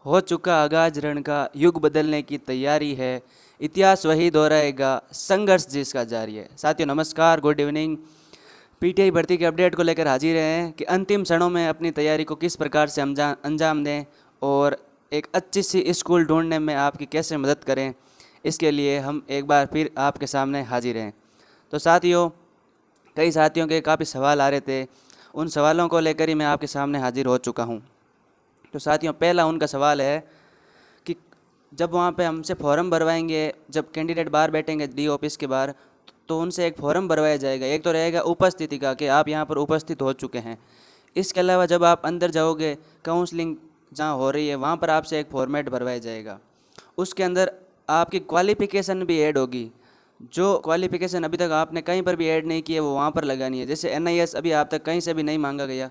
हो चुका आगाज रण का, युग बदलने की तैयारी है। इतिहास वही दोहराएगा, संघर्ष जिसका जारी है। साथियों नमस्कार, गुड इवनिंग। पीटीआई भर्ती के अपडेट को लेकर हाजिर हैं कि अंतिम क्षणों में अपनी तैयारी को किस प्रकार से अंजाम दें और एक अच्छी सी स्कूल ढूंढने में आपकी कैसे मदद करें। इसके लिए हम एक बार फिर आपके सामने हाजिर हैं। तो साथियों, कई साथियों के काफ़ी सवाल आ रहे थे, उन सवालों को लेकर ही मैं आपके सामने हाजिर हो चुका हूँ। तो साथियों, पहला उनका सवाल है कि जब वहाँ पे हमसे फॉर्म भरवाएंगे, जब कैंडिडेट बाहर बैठेंगे डी ऑफिस के बाहर, तो उनसे एक फॉर्म भरवाया जाएगा। एक तो रहेगा उपस्थिति का कि आप यहाँ पर उपस्थित हो चुके हैं। इसके अलावा जब आप अंदर जाओगे, काउंसलिंग जहाँ हो रही है वहाँ पर आपसे एक फॉर्मेट भरवाया जाएगा। उसके अंदर आपकी क्वालिफिकेशन भी ऐड होगी। जो क्वालिफिकेशन अभी तक आपने कहीं पर भी ऐड नहीं की है वो वहाँ पर लगानी है। जैसे एनआईएस अभी आप तक कहीं से भी नहीं मांगा गया,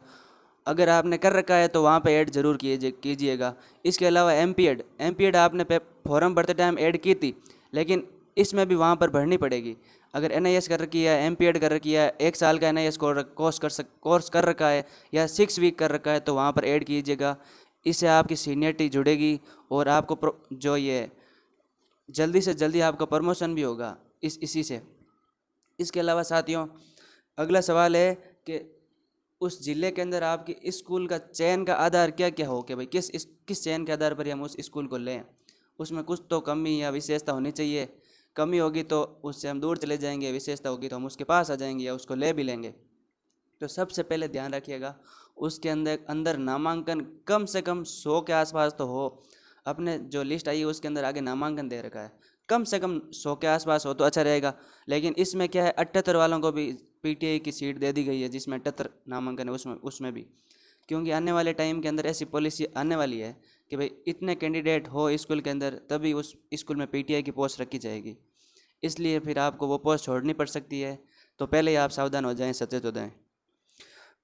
अगर आपने कर रखा है तो वहाँ पे ऐड जरूर कीजिएगा। इसके अलावा एमपीएड आपने फॉर्म भरते टाइम ऐड की थी, लेकिन इसमें भी वहाँ पर भरनी पड़ेगी। अगर एनआईएस कर रखी है, एमपीएड कर रखी है, 1 साल का एनआईएस कोर्स कर रखा है या 6 वीक कर रखा है, तो वहाँ पर ऐड कीजिएगा। इससे आपकी सीनियरिटी जुड़ेगी और आपको जो ये जल्दी से जल्दी आपका प्रमोशन भी होगा इसी से। इसके अलावा साथियों, अगला सवाल है कि उस ज़िले के अंदर आपकी स्कूल का चयन का आधार क्या क्या हो कि भाई किस चयन के आधार पर ही हम उस स्कूल को लें। उसमें कुछ तो कमी या विशेषता होनी चाहिए। कमी होगी तो उससे हम दूर चले जाएंगे, विशेषता होगी तो हम उसके पास आ जाएंगे या उसको ले भी लेंगे। तो सबसे पहले ध्यान रखिएगा, उसके अंदर अंदर नामांकन कम से कम 100 के आसपास तो हो। अपने जो लिस्ट आई है उसके अंदर आगे नामांकन दे रखा है, कम से कम 100 के आसपास हो तो अच्छा रहेगा। लेकिन इसमें क्या है, 78 वालों को भी पीटीआई की सीट दे दी गई है जिसमें 78 नामांकन है, उसमें भी, क्योंकि आने वाले टाइम के अंदर ऐसी पॉलिसी आने वाली है कि भाई इतने कैंडिडेट हो स्कूल के अंदर तभी उस स्कूल में पीटीआई की पोस्ट रखी जाएगी। इसलिए फिर आपको वो पोस्ट छोड़नी पड़ सकती है। तो पहले ही आप सावधान हो जाएं, सचेत हो जाएं।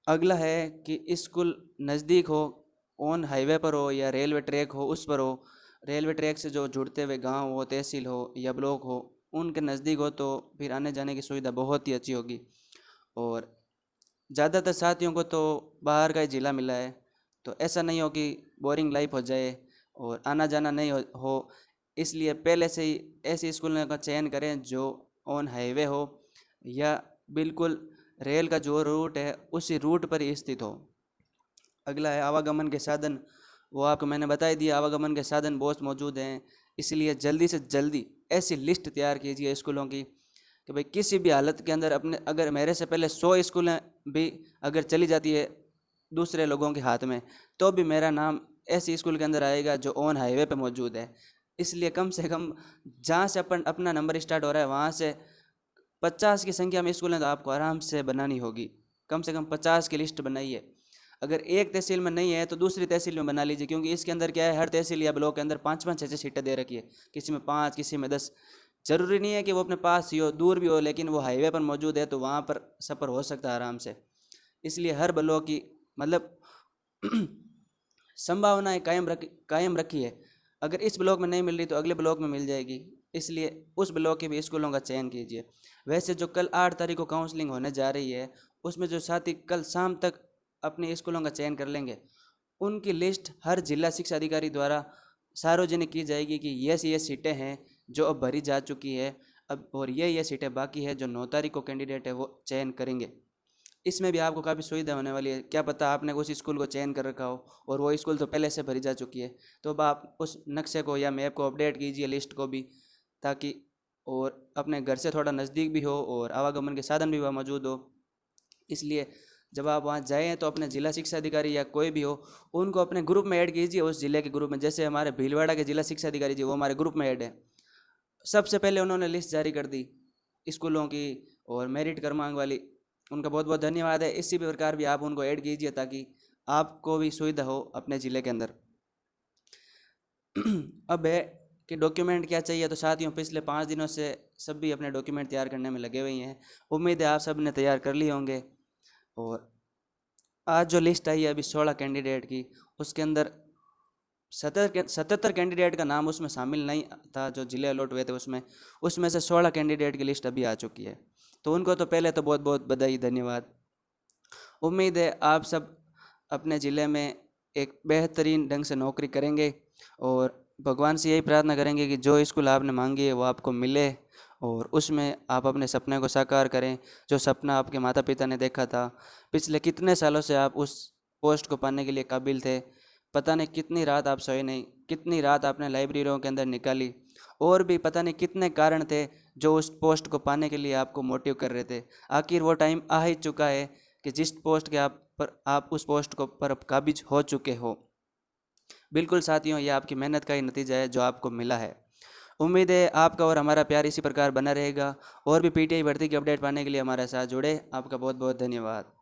अगला है कि स्कूल नज़दीक हो, ऑन हाईवे पर हो या रेलवे ट्रैक हो उस पर हो। रेलवे ट्रैक से जो जुड़ते हुए गांव हो, तहसील हो या ब्लॉक हो, उनके नज़दीक हो तो फिर आने जाने की सुविधा बहुत ही अच्छी होगी। और ज़्यादातर साथियों को तो बाहर का ही ज़िला मिला है, तो ऐसा नहीं हो कि बोरिंग लाइफ हो जाए और आना जाना नहीं हो। इसलिए पहले से ही ऐसे स्कूलों का चयन करें जो ऑन हाईवे हो या बिल्कुल रेल का जो रूट है उसी रूट पर ही स्थित हो। अगला है आवागमन के साधन। वो आपको मैंने बता ही दिया, आवागमन के साधन बहुत मौजूद हैं। इसलिए जल्दी से जल्दी ऐसी लिस्ट तैयार कीजिए स्कूलों की कि भाई किसी भी हालत के अंदर अपने, अगर मेरे से पहले 100 स्कूलें भी अगर चली जाती है दूसरे लोगों के हाथ में, तो भी मेरा नाम ऐसी स्कूल के अंदर आएगा जो ऑन हाईवे पे मौजूद है। इसलिए कम से कम जहाँ से अपना नंबर स्टार्ट हो रहा है वहाँ से 50 की संख्या में स्कूलें तो आपको आराम से बनानी होगी। कम से कम 50 की लिस्ट बनाइए। अगर एक तहसील में नहीं है तो दूसरी तहसील में बना लीजिए, क्योंकि इसके अंदर क्या है, हर तहसील या ब्लॉक के अंदर 5-5 6-6 सीटें दे रखी है। किसी में 5, किसी में 10। जरूरी नहीं है कि वो अपने पास ही हो, दूर भी हो, लेकिन वो हाईवे पर मौजूद है तो वहाँ पर सफ़र हो सकता है आराम से। इसलिए हर ब्लॉक की मतलब संभावनाएं कायम रखी है। अगर इस ब्लॉक में नहीं मिल रही तो अगले ब्लॉक में मिल जाएगी। इसलिए उस ब्लॉक के भी स्कूलों का चयन कीजिए। वैसे जो कल 8 तारीख को काउंसलिंग होने जा रही है, उसमें जो साथी कल शाम तक अपने स्कूलों का चयन कर लेंगे, उनकी लिस्ट हर जिला शिक्षा अधिकारी द्वारा सार्वजनिक की जाएगी कि ये सीटें हैं जो अब भरी जा चुकी है अब, और ये सीटें बाकी है जो 9 तारीख को कैंडिडेट है वो चयन करेंगे। इसमें भी आपको काफ़ी सुविधा होने वाली है। क्या पता आपने उस स्कूल को चयन कर रखा हो और वो स्कूल तो पहले से भरी जा चुकी है, तो अब आप उस नक्शे को या मैप को अपडेट कीजिए, लिस्ट को भी, ताकि और अपने घर से थोड़ा नज़दीक भी हो और आवागमन के साधन भी वहाँ मौजूद हो। इसलिए जब आप वहाँ जाएँ तो अपने जिला शिक्षा अधिकारी या कोई भी हो उनको अपने ग्रुप में ऐड कीजिए, उस ज़िले के ग्रुप में। जैसे हमारे भीलवाड़ा के जिला शिक्षा अधिकारी जी, वो हमारे ग्रुप में ऐड है। सबसे पहले उन्होंने लिस्ट जारी कर दी स्कूलों की और मेरिट क्रमांक वाली। उनका बहुत बहुत धन्यवाद है। इसी प्रकार भी आप उनको ऐड कीजिए ताकि आपको भी सुविधा हो अपने ज़िले के अंदर। अब है कि डॉक्यूमेंट क्या चाहिए। तो साथियों, पिछले 5 दिनों से सभी अपने डॉक्यूमेंट तैयार करने में लगे हुए हैं। उम्मीद है आप सब ने तैयार कर लिए होंगे। और आज जो लिस्ट आई है अभी 16 कैंडिडेट की, उसके अंदर 77 कैंडिडेट का नाम उसमें शामिल नहीं था जो ज़िले अलॉट हुए थे उसमें से 16 कैंडिडेट की लिस्ट अभी आ चुकी है। तो उनको तो पहले तो बहुत बहुत बधाई, धन्यवाद। उम्मीद है आप सब अपने ज़िले में एक बेहतरीन ढंग से नौकरी करेंगे और भगवान से यही प्रार्थना करेंगे कि जो स्कूल आपने मांगी है वो आपको मिले और उसमें आप अपने सपने को साकार करें। जो सपना आपके माता पिता ने देखा था, पिछले कितने सालों से आप उस पोस्ट को पाने के लिए काबिल थे, पता नहीं कितनी रात आप सोए नहीं, कितनी रात आपने लाइब्रेरियों के अंदर निकाली, और भी पता नहीं कितने कारण थे जो उस पोस्ट को पाने के लिए आपको मोटिव कर रहे थे। आखिर वो टाइम आ ही चुका है कि जिस पोस्ट के आप उस पोस्ट को पर काबिज हो चुके हो। बिल्कुल साथियों, ये आपकी मेहनत का ही नतीजा है जो आपको मिला है। उम्मीद है आपका और हमारा प्यार इसी प्रकार बना रहेगा। और भी पीटीआई भर्ती की अपडेट पाने के लिए हमारे साथ जुड़े। आपका बहुत बहुत धन्यवाद।